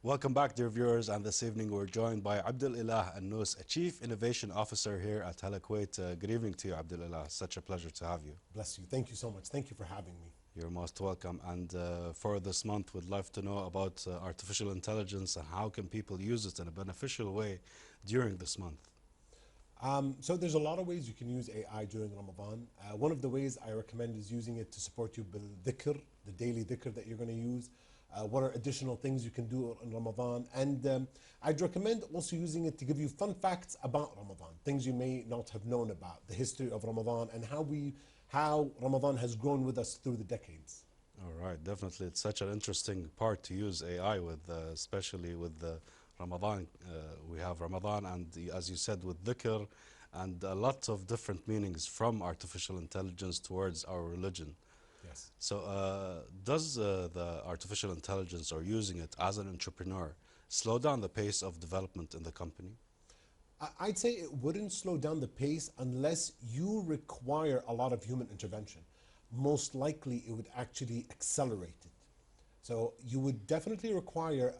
Welcome back, dear viewers, and this evening we're joined by Abdulilah Annous, a Chief Innovation Officer here at Hala Kuwait. Good evening to you, Abdulilah. Such a pleasure to have you. Bless you. Thank you so much. Thank you for having me. You're most welcome. And for this month, we'd love to know about artificial intelligence and how can people use it in a beneficial way during this month. So there's a lot of ways you can use AI during Ramadan. One of the ways I recommend is using it to support you bil dhikr, the daily dhikr that you're going to use. What are additional things you can do in Ramadan? And I'd recommend also using it to give you fun facts about Ramadan, things you may not have known about, the history of Ramadan and how Ramadan has grown with us through the decades. All right, definitely. It's such an interesting part to use AI with, especially with the Ramadan. We have Ramadan and, as you said, with dhikr and a lot of different meanings from artificial intelligence towards our religion. Yes. So does the artificial intelligence or using it as an entrepreneur slow down the pace of development in the company? I'd say it wouldn't slow down the pace unless you require a lot of human intervention. Most likely it would actually accelerate it. So you would definitely require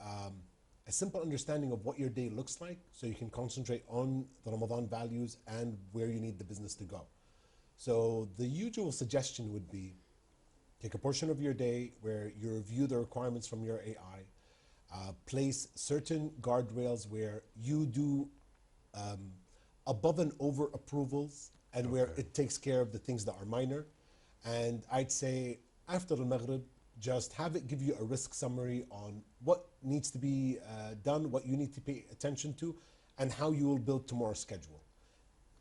a simple understanding of what your day looks like so you can concentrate on the Ramadan values and where you need the business to go. So the usual suggestion would be take a portion of your day where you review the requirements from your AI, place certain guardrails where you do above and over approvals and where it takes care of the things that are minor. And I'd say after the Maghrib, just have it give you a risk summary on what needs to be done, what you need to pay attention to, and how you will build tomorrow's schedule.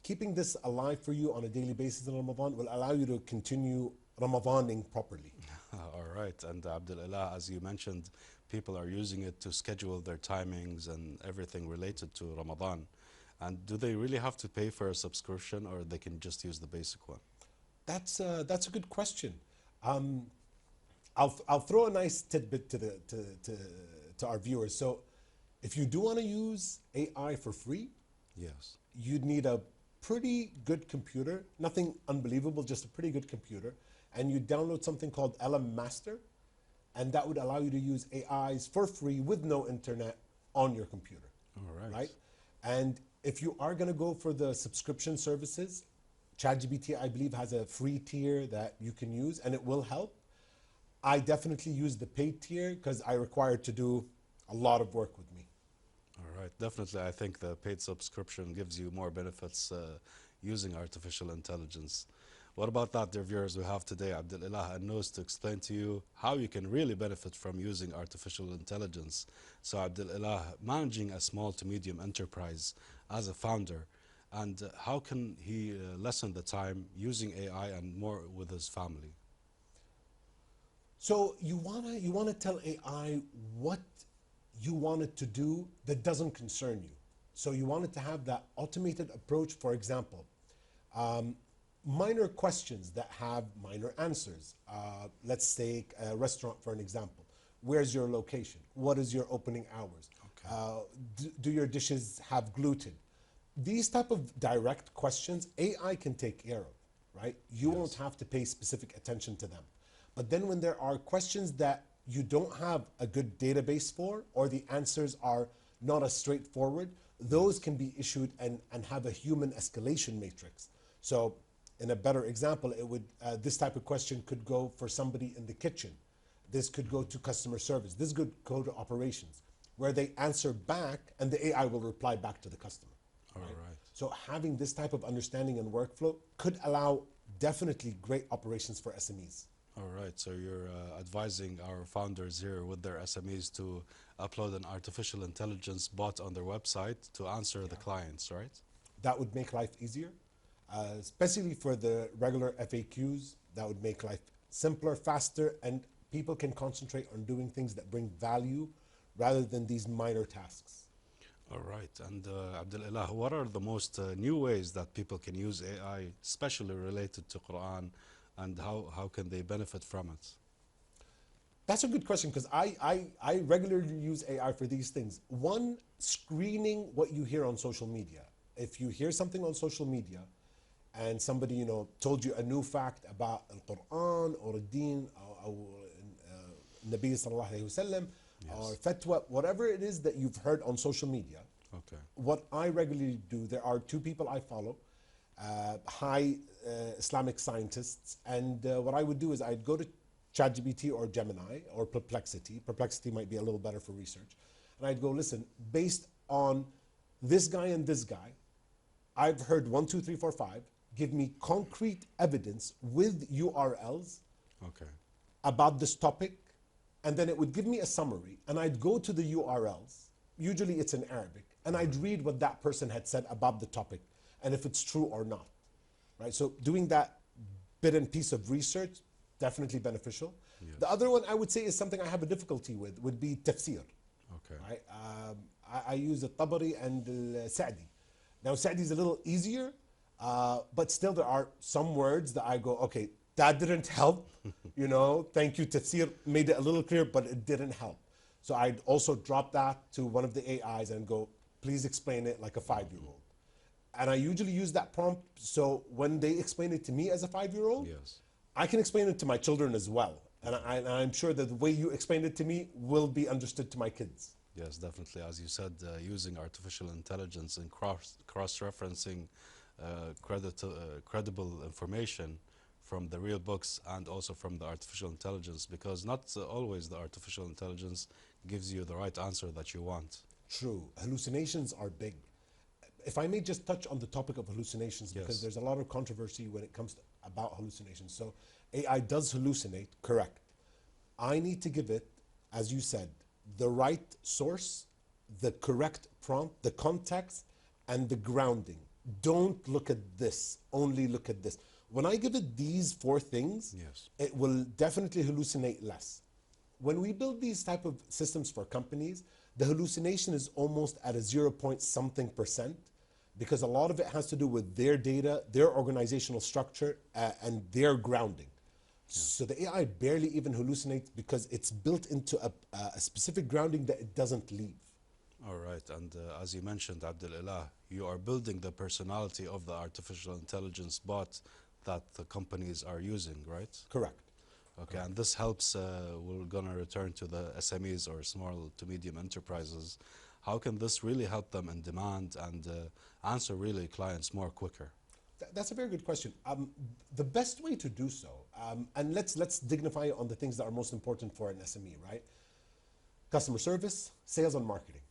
Keeping this alive for you on a daily basis in Ramadan will allow you to continue Ramadaning properly. All right. And Abdulilah, as you mentioned, people are using it to schedule their timings and everything related to Ramadan. And do they really have to pay for a subscription or they can just use the basic one? That's a good question. I'll throw a nice tidbit to our viewers. So if you do want to use AI for free, yes, you'd need a pretty good computer, nothing unbelievable, just a pretty good computer. And you download something called LM Master, and that would allow you to use AIs for free with no internet on your computer. All right? And if you are going to go for the subscription services, ChatGPT, I believe, has a free tier that you can use, and it will help. I definitely use the paid tier because I require it to do a lot of work with me. All right, definitely. I think the paid subscription gives you more benefits using artificial intelligence. What about that, dear viewers? We have today Abdulilah Annous to explain to you how you can really benefit from using artificial intelligence. So Abdulilah, managing a small to medium enterprise as a founder, and how can he lessen the time using AI and more with his family? So you wanna tell AI what you want it to do that doesn't concern you. So you want it to have that automated approach. For example, minor questions that have minor answers. Let's take a restaurant for an example. Where's your location? What is your opening hours? Okay. Do your dishes have gluten? These type of direct questions AI can take care of, right? You won't have to pay specific attention to them. But then when there are questions that you don't have a good database for, or the answers are not as straightforward, those can be issued and have a human escalation matrix. So in a better example, it would this type of question could go for somebody in the kitchen. This could go to customer service. This could go to operations, where they answer back and the AI will reply back to the customer. All right. So having this type of understanding and workflow could allow definitely great operations for SMEs. All right, so you're advising our founders here with their SMEs to upload an artificial intelligence bot on their website to answer the clients, right? That would make life easier, especially for the regular FAQs. That would make life simpler, faster, and people can concentrate on doing things that bring value rather than these minor tasks. All right, and Abdulilah, what are the most new ways that people can use AI, especially related to Quran, and how can they benefit from it? That's a good question because I regularly use AI for these things. One, screening what you hear on social media. If you hear something on social media and somebody told you a new fact about Al-Quran or Deen or Nabi sallallahu alayhi wa sallam, or fatwa, whatever it is that you've heard on social media. Okay. What I regularly do, there are two people I follow, high Islamic scientists, and what I would do is I'd go to ChatGPT or Gemini or Perplexity. Perplexity might be a little better for research. And I'd go, listen, based on this guy and this guy, I've heard 1, 2, 3, 4, 5. Give me concrete evidence with URLs Okay. about this topic, and then it would give me a summary, and I'd go to the URLs. Usually it's in Arabic, and I'd read what that person had said about the topic and if it's true or not, right? So doing that bit and piece of research, definitely beneficial. Yes. The other one I would say is something I have a difficulty with, would be tafsir. Okay. Right? I use the Tabari and the Sa'di. Now Sa'di is a little easier, but still there are some words that I go, okay, that didn't help. You know, thank you, tafsir made it a little clear, but it didn't help. So I'd also drop that to one of the AIs and go, please explain it like a 5-year-old. And I usually use that prompt, so when they explain it to me as a 5-year-old, Yes. I can explain it to my children as well. And I'm sure that the way you explained it to me will be understood to my kids. Yes, definitely. As you said, using artificial intelligence and cross-referencing credible information from the real books and also from the artificial intelligence, because not always the artificial intelligence gives you the right answer that you want. True. Hallucinations are big. If I may just touch on the topic of hallucinations, because Yes. there's a lot of controversy when it comes to, about hallucinations. So AI does hallucinate, correct. I need to give it, as you said, the right source, the correct prompt, the context, and the grounding. Don't look at this, only look at this. When I give it these 4 things, Yes. it will definitely hallucinate less. When we build these type of systems for companies, the hallucination is almost at a 0 point something %, because a lot of it has to do with their data, their organizational structure, and their grounding. So the AI barely even hallucinates because it's built into a specific grounding that it doesn't leave. All right, and as you mentioned, Abdulilah, you are building the personality of the artificial intelligence bot that the companies are using, right? Correct. Okay, and this helps, we're gonna return to the SMEs or small to medium enterprises. How can this really help them in demand and answer really clients more quicker? That's a very good question. The best way to do so, and let's dignify it on the things that are most important for an SME, right? Customer service, sales, and marketing.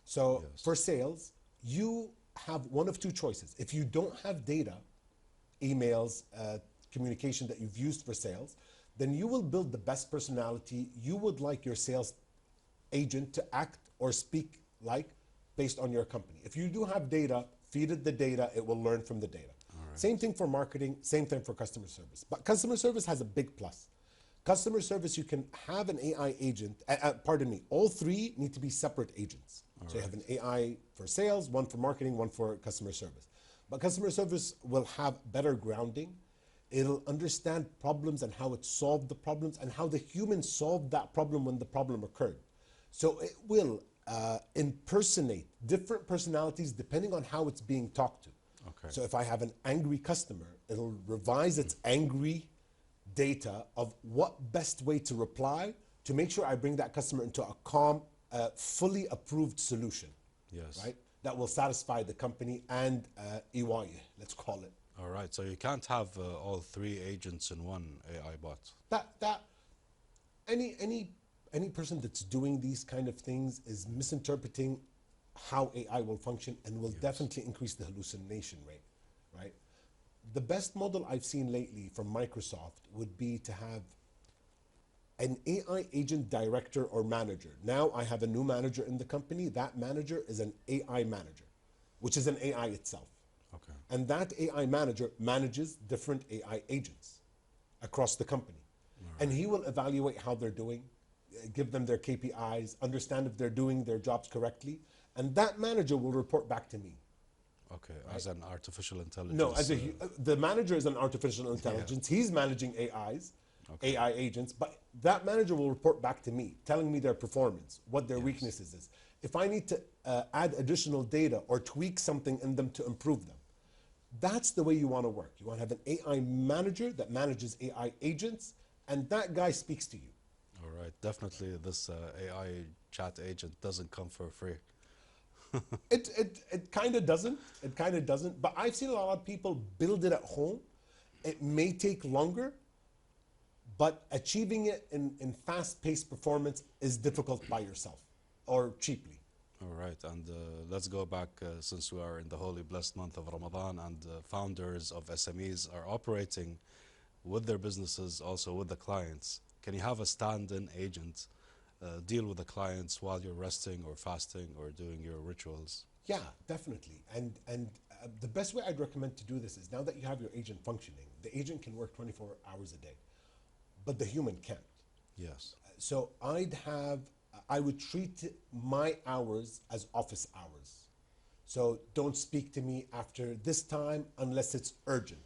So Yes. for sales, you have one of 2 choices. If you don't have data, emails, communication that you've used for sales, then you will build the best personality you would like your sales agent to act or speak like based on your company. If you do have data, feed it the data, it will learn from the data. Right. Same thing for marketing, same thing for customer service. But customer service has a big plus. Customer service, you can have an AI agent, pardon me, all 3 need to be separate agents. So you have an AI for sales, one for marketing, one for customer service. But customer service will have better grounding. It'll understand problems and how it solved the problems and how the human solved that problem when the problem occurred. So it will impersonate different personalities depending on how it's being talked to. Okay. So if I have an angry customer, it'll revise its angry data of what best way to reply to make sure I bring that customer into a calm, fully approved solution. Yes. Right? That will satisfy the company and EY, let's call it. All right, so you can't have all 3 agents in one AI bot. Any person that's doing these kind of things is misinterpreting how AI will function and will definitely increase the hallucination rate, right? The best model I've seen lately from Microsoft would be to have an AI agent director or manager. Now I have a new manager in the company. That manager is an AI manager, which is an AI itself. Okay. And that AI manager manages different AI agents across the company. Right. And he will evaluate how they're doing, give them their KPIs, understand if they're doing their jobs correctly, and that manager will report back to me. Okay, right? As an artificial intelligence. No, the manager is an artificial intelligence. He's managing AI agents, but that manager will report back to me, telling me their performance, what their weaknesses is. If I need to add additional data or tweak something in them to improve them, that's the way you want to work. You want to have an AI manager that manages AI agents, and that guy speaks to you. All right. Definitely this AI chat agent doesn't come for free. It kind of doesn't. It kind of doesn't. But I've seen a lot of people build it at home. It may take longer, but achieving it in fast-paced performance is difficult by yourself or cheaply. All right, and let's go back since we are in the holy blessed month of Ramadan, and founders of SMEs are operating with their businesses, also with the clients. Can you have a stand-in agent deal with the clients while you're resting or fasting or doing your rituals? Yeah, definitely. And the best way I'd recommend to do this is now that you have your agent functioning, the agent can work 24 hours a day, but the human can't. Yes. So I would treat my hours as office hours. So don't speak to me after this time unless it's urgent.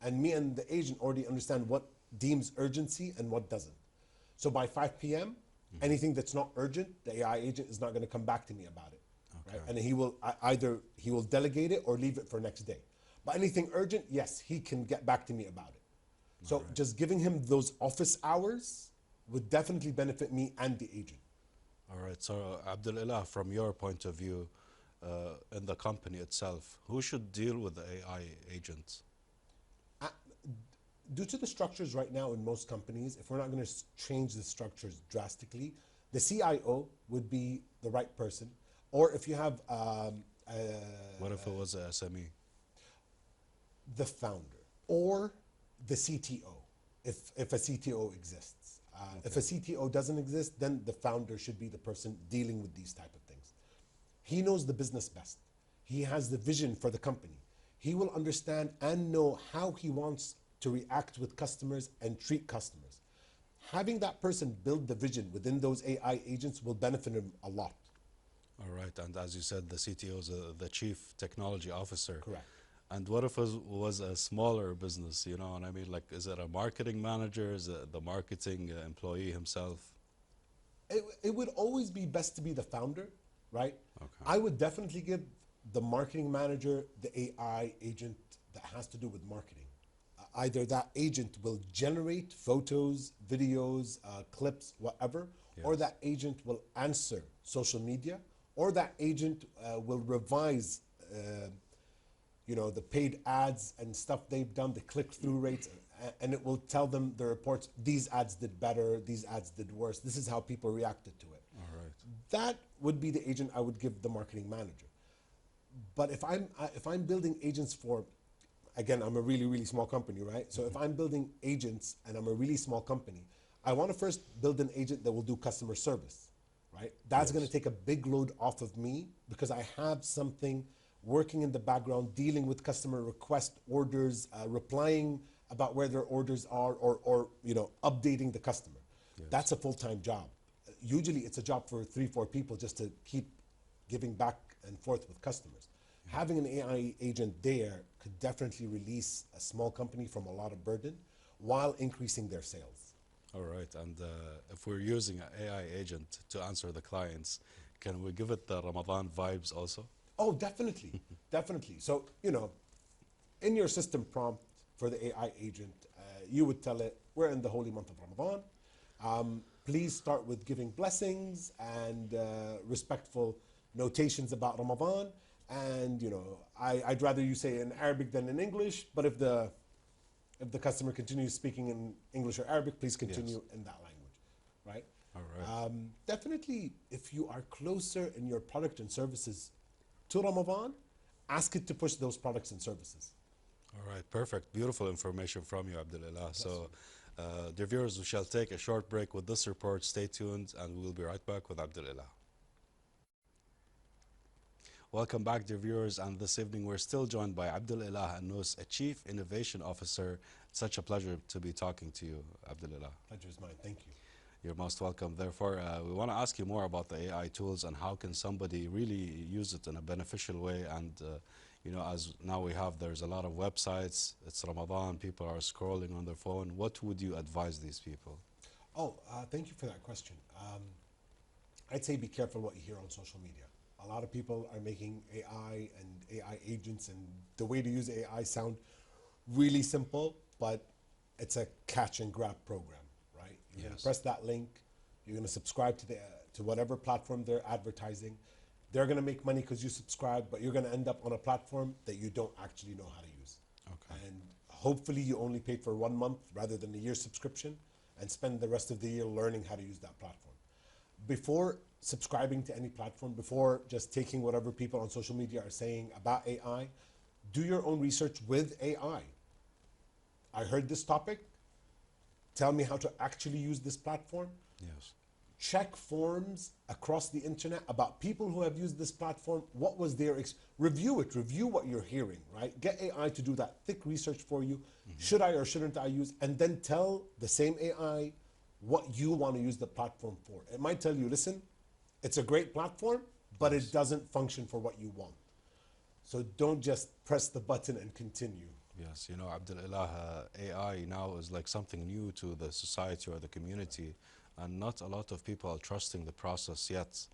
And me and the agent already understand what deems urgency and what doesn't. So by 5 p.m., anything that's not urgent, the AI agent is not going to come back to me about it. Okay. Right? And he will either he will delegate it or leave it for next day. But anything urgent, yes, he can get back to me about it. So just giving him those office hours would definitely benefit me and the agent. All right, so Abdulilah, from your point of view, in the company itself, who should deal with the AI agents? Due to the structures right now in most companies, if we're not going to change the structures drastically, the CIO would be the right person. Or if you have What if it was a SME? the founder or the CTO, if a CTO exists. If a CTO doesn't exist, then the founder should be the person dealing with these type of things. He knows the business best. He has the vision for the company. He will understand and know how he wants to react with customers and treat customers. Having that person build the vision within those AI agents will benefit him a lot. All right, and as you said, the CTO is the Chief Technology Officer. Correct. And what if it was a smaller business, you know what I mean? Like, is it a marketing manager? Is it the marketing employee himself? It would always be best to be the founder, right? Okay. I would definitely give the marketing manager the AI agent that has to do with marketing. Either that agent will generate photos, videos, clips, whatever, or that agent will answer social media, or that agent will revise the paid ads and stuff they've done, the click-through rates, and it will tell them the reports, these ads did better, these ads did worse, this is how people reacted to it. All right. That would be the agent I would give the marketing manager. But if I'm building agents for, again, I'm a really, really small company, right? So if I'm building agents and I'm a really small company, I want to first build an agent that will do customer service, right? That's going to take a big load off of me because I have something working in the background, dealing with customer request orders, replying about where their orders are, or updating the customer. That's a full-time job. Usually it's a job for 3-4 people just to keep giving back and forth with customers. Having an AI agent there could definitely release a small company from a lot of burden while increasing their sales. All right, and if we're using an AI agent to answer the clients, can we give it the Ramadan vibes also? Oh, definitely, definitely. So, in your system prompt for the AI agent, you would tell it, we're in the holy month of Ramadan. Please start with giving blessings and respectful notations about Ramadan. And, I'd rather you say in Arabic than in English, but if the customer continues speaking in English or Arabic, please continue in that language, right? All right. Definitely, if you are closer in your product and services to Ramadan, ask it to push those products and services. All right, perfect. Beautiful information from you, Abdulilah. So, dear viewers, we shall take a short break with this report. Stay tuned, and we will be right back with Abdulilah. Welcome back, dear viewers, and this evening we're still joined by Abdulilah Annous, a Chief Innovation Officer. It's such a pleasure to be talking to you, Abdulilah. Pleasure is mine. Thank you. You're most welcome. Therefore, we want to ask you more about the AI tools and how can somebody really use it in a beneficial way. And, as now there's a lot of websites, it's Ramadan, people are scrolling on their phone. What would you advise these people? Oh, thank you for that question. I'd say be careful what you hear on social media. A lot of people are making AI and AI agents and the way to use AI sound really simple, but it's a catch and grab program, right? You're gonna press that link, You're going to subscribe to whatever platform they're advertising. They're going to make money because you subscribe, but you're going to end up on a platform that you don't actually know how to use. Okay. And hopefully you only paid for 1 month rather than a year subscription, and spend the rest of the year learning how to use that platform. Before subscribing to any platform, before just taking whatever people on social media are saying about AI, do your own research with AI. I heard this topic. Tell me how to actually use this platform. Yes. Check forums across the internet about people who have used this platform. What was their review it, review what you're hearing, right? Get AI to do that thick research for you. Should I or shouldn't I use? And then tell the same AI what you want to use the platform for. It might tell you, listen, it's a great platform, but it doesn't function for what you want. So don't just press the button and continue. Yes, you know, Abdulilah, AI now is like something new to the society or the community, and not a lot of people are trusting the process yet.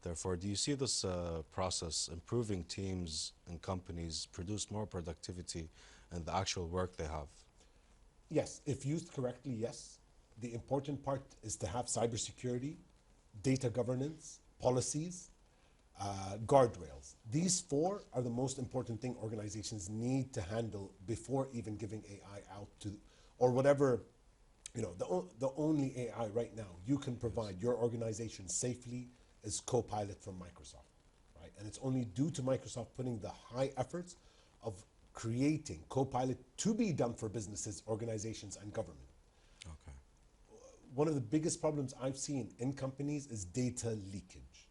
Therefore, do you see this process improving teams and companies produce more productivity in the actual work they have? Yes, if used correctly, yes. The important part is to have cybersecurity, data governance, policies, guardrails. These 4 are the most important thing organizations need to handle before even giving AI out to, or whatever, you know, the only AI right now you can provide your organization safely is Copilot from Microsoft, right? And it's only due to Microsoft putting the high efforts of creating Copilot to be done for businesses, organizations, and government. Okay. One of the biggest problems I've seen in companies is data leakage,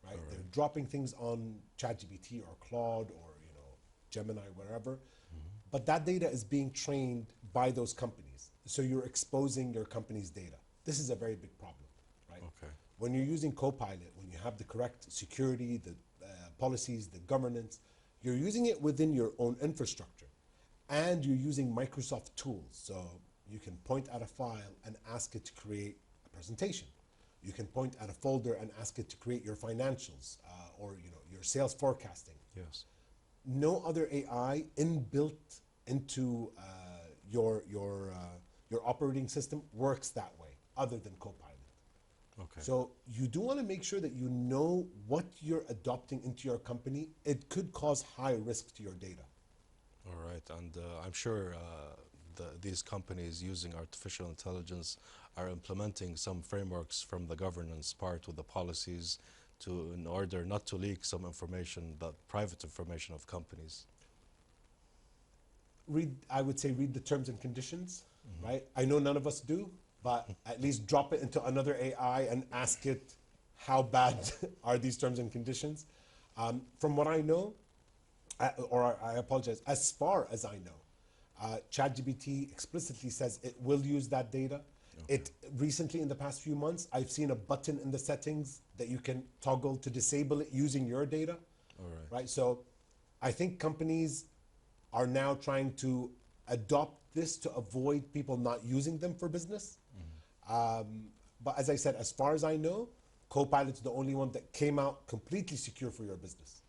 right? They're dropping things on ChatGPT or Claude or, you know, Gemini, wherever, but that data is being trained by those companies. So you're exposing your company's data. This is a very big problem, right? Okay. When you're using Copilot, when you have the correct security, the policies, the governance, you're using it within your own infrastructure, and you're using Microsoft tools. So you can point at a file and ask it to create a presentation. You can point at a folder and ask it to create your financials or, you know, your sales forecasting. Yes. No other AI inbuilt into your operating system works that way, other than Copilot. Okay. So you do want to make sure that you know what you're adopting into your company. It could cause high risk to your data. All right, and I'm sure these companies using artificial intelligence are implementing some frameworks from the governance part with the policies in order not to leak some information, that private information of companies. I would say read the terms and conditions, right? I know none of us do, but at least drop it into another AI and ask it, how bad are these terms and conditions? From what I know, or I apologize, as far as I know, ChatGPT explicitly says it will use that data. Okay. It recently, in the past few months, I've seen a button in the settings that you can toggle to disable it using your data. All right. Right. So I think companies are now trying to adopt this to avoid people not using them for business. But as I said, as far as I know, Copilot's the only one that came out completely secure for your business.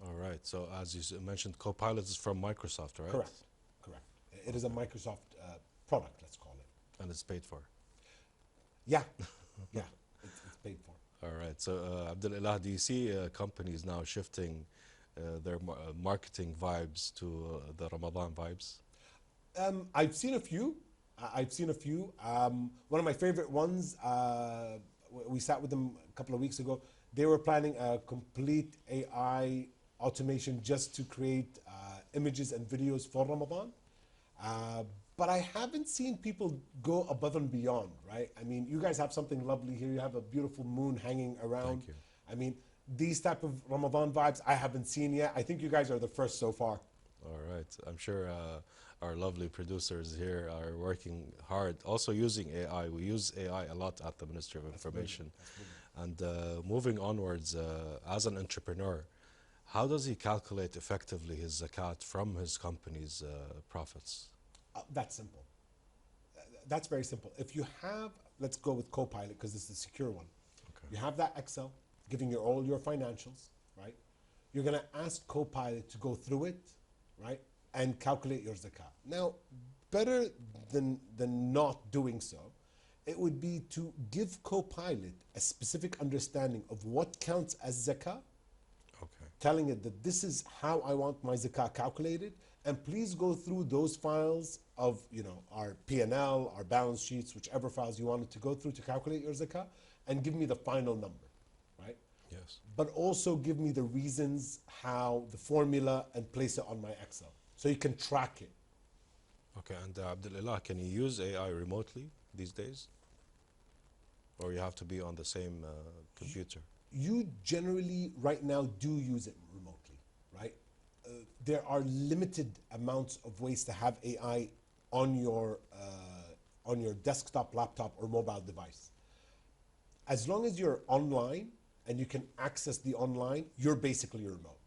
All right. So as you mentioned, Copilot is from Microsoft, right? Correct. Correct. It is a Microsoft product, let's call it. And it's paid for. Yeah. Yeah. It's paid for. All right. So Abdulilah, do you see companies now shifting their marketing vibes to the Ramadan vibes? I've seen a few. One of my favorite ones, we sat with them a couple of weeks ago. They were planning a complete AI automation just to create images and videos for Ramadan. But I haven't seen people go above and beyond, right? I mean, you guys have something lovely here. You have a beautiful moon hanging around. Thank you. I mean, these type of Ramadan vibes I haven't seen yet. I think you guys are the first so far. All right. I'm sure our lovely producers here are working hard. Also using AI. We use AI a lot at the Ministry of Information. And moving onwards, as an entrepreneur, how does he calculate effectively his zakat from his company's profits? That's simple. That's very simple. If you have, let's go with Copilot because this is a secure one. Okay. You have that Excel giving you all your financials, right? You're going to ask Copilot to go through it, right, and calculate your zakat. Now, better than not doing so It would be to give Copilot a specific understanding of what counts as zakah, Okay. telling it that this is how I want my zakah calculated, and please go through those files of, you know, our P&L, our balance sheets, whichever files you wanted to go through to calculate your zakah, and give me the final number, right? Yes. But also give me the reasons, how, the formula, and place it on my Excel so you can track it. Okay. And Abdulilah, can you use AI remotely these days? Or you have to be on the same computer? You generally right now do use it remotely, right? There are limited amounts of ways to have AI on your desktop, laptop, or mobile device. As long as you're online and you can access the online, you're basically remote.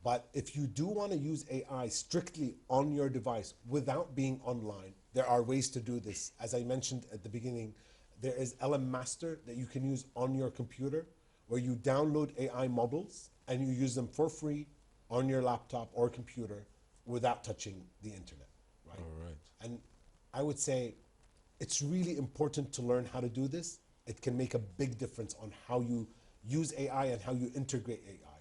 But if you do want to use AI strictly on your device without being online, there are ways to do this. As I mentioned at the beginning, there is LM Master that you can use on your computer, where you download AI models and you use them for free on your laptop or computer without touching the internet, right? All right. And I would say it's really important to learn how to do this. It can make a big difference on how you use AI and how you integrate AI.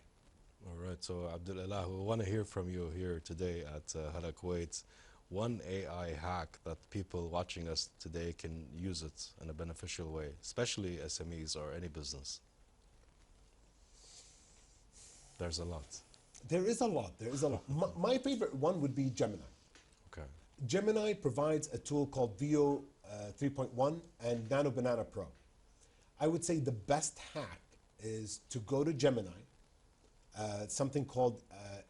All right. So, Abdulilah, we want to hear from you here today at Hala Kuwait. One AI hack that people watching us today can use it in a beneficial way, especially SMEs or any business. There's a lot. There is a lot. There is a lot. My favorite one would be Gemini. Okay. Gemini provides a tool called VO 3.1 and Nano Banana Pro. I would say the best hack is to go to Gemini, something called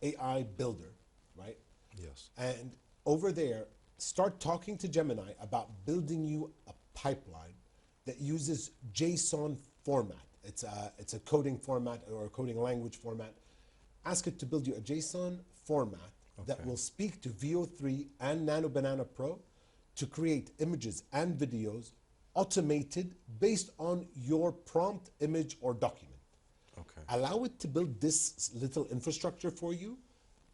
AI Builder, right? Yes. And over there, start talking to Gemini about building you a pipeline that uses JSON format. It's a coding format or a coding language format. Ask it to build you a JSON format that will speak to VO3 and Nano Banana Pro to create images and videos automated based on your prompt, image, or document. Okay. Allow it to build this little infrastructure for you.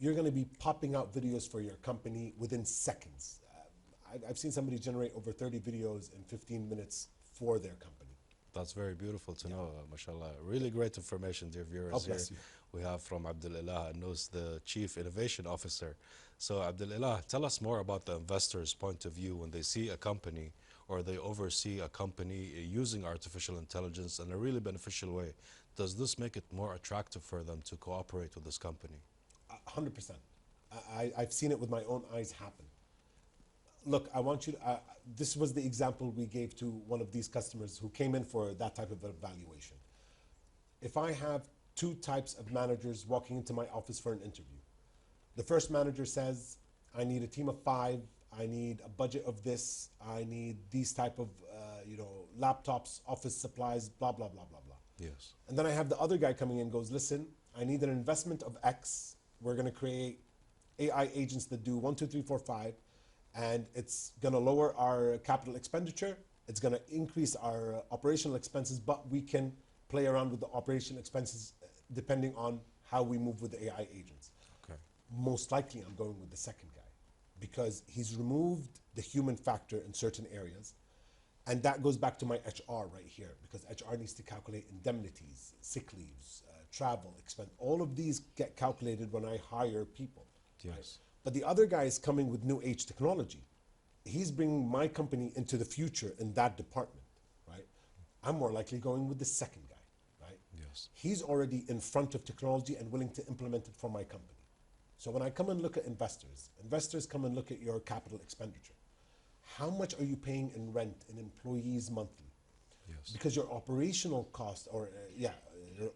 You're going to be popping out videos for your company within seconds. I've seen somebody generate over 30 videos in 15 minutes for their company. That's very beautiful to know, mashallah. Really great information, dear viewers. God bless you. We have from Abdulilah Annous, the Chief Innovation Officer. So, Abdulilah, tell us more about the investor's point of view when they see a company or they oversee a company using artificial intelligence in a really beneficial way. Does this make it more attractive for them to cooperate with this company? 100%. I've seen it with my own eyes happen. Look, I want you to, this was the example we gave to one of these customers who came in for that type of evaluation. If I have two types of managers walking into my office for an interview, the first manager says, I need a team of 5, I need a budget of this, I need these type of, laptops, office supplies, blah, blah, blah, blah, blah. Yes. And then I have the other guy coming in and goes, listen, I need an investment of X. We're going to create AI agents that do 1, 2, 3, 4, 5. And it's going to lower our capital expenditure. It's going to increase our operational expenses, but we can play around with the operational expenses depending on how we move with the AI agents. Okay. Most likely I'm going with the second guy because he's removed the human factor in certain areas. And that goes back to my HR right here, because HR needs to calculate indemnities, sick leaves, travel, expense. All of these get calculated when I hire people. Yes. Right? But the other guy is coming with new age technology. He's bringing my company into the future in that department, right? I'm more likely going with the second guy, right? Yes. He's already in front of technology and willing to implement it for my company. So when I come and look at investors come and look at your capital expenditure. How much are you paying in rent and employees monthly? Yes. Because your operational cost or your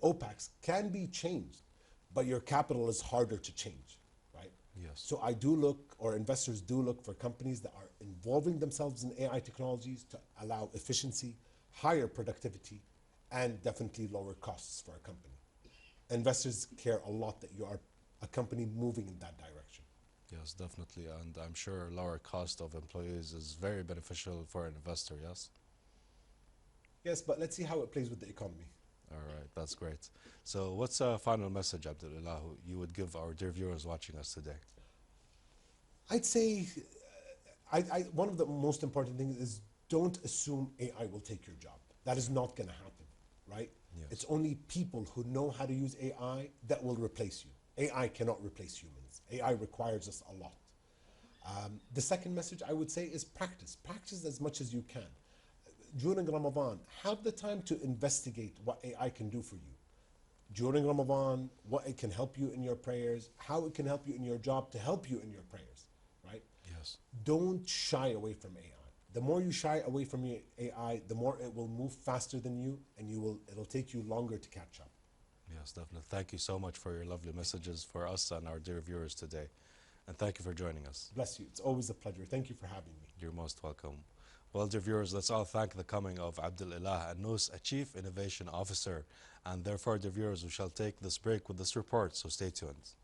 OPEX can be changed, but your capital is harder to change, right? Yes. So I do look, or investors do look for companies that are involving themselves in AI technologies to allow efficiency, higher productivity, and definitely lower costs for a company. Investors care a lot that you are a company moving in that direction. Yes, definitely. And I'm sure lower cost of employees is very beneficial for an investor, yes? Yes, but let's see how it plays with the economy. All right, that's great. So what's a final message, Abdulilah, you would give our dear viewers watching us today? I'd say one of the most important things is don't assume AI will take your job. That is not going to happen, right? Yes. It's only people who know how to use AI that will replace you. AI cannot replace humans. AI requires us a lot. The second message I would say is practice. Practice as much as you can. During Ramadan, have the time to investigate what AI can do for you. During Ramadan, what it can help you in your prayers, how it can help you in your job to help you in your prayers, right? Yes. Don't shy away from AI. The more you shy away from your AI, the more it will move faster than you, and it'll take you longer to catch up. Yes, definitely. Thank you so much for your lovely messages for us and our dear viewers today. And thank you for joining us. Bless you. It's always a pleasure. Thank you for having me. You're most welcome. Well, dear viewers, let's all thank the coming of Abdulilah Annous, a Chief Innovation Officer. And therefore, dear viewers, we shall take this break with this report, so stay tuned.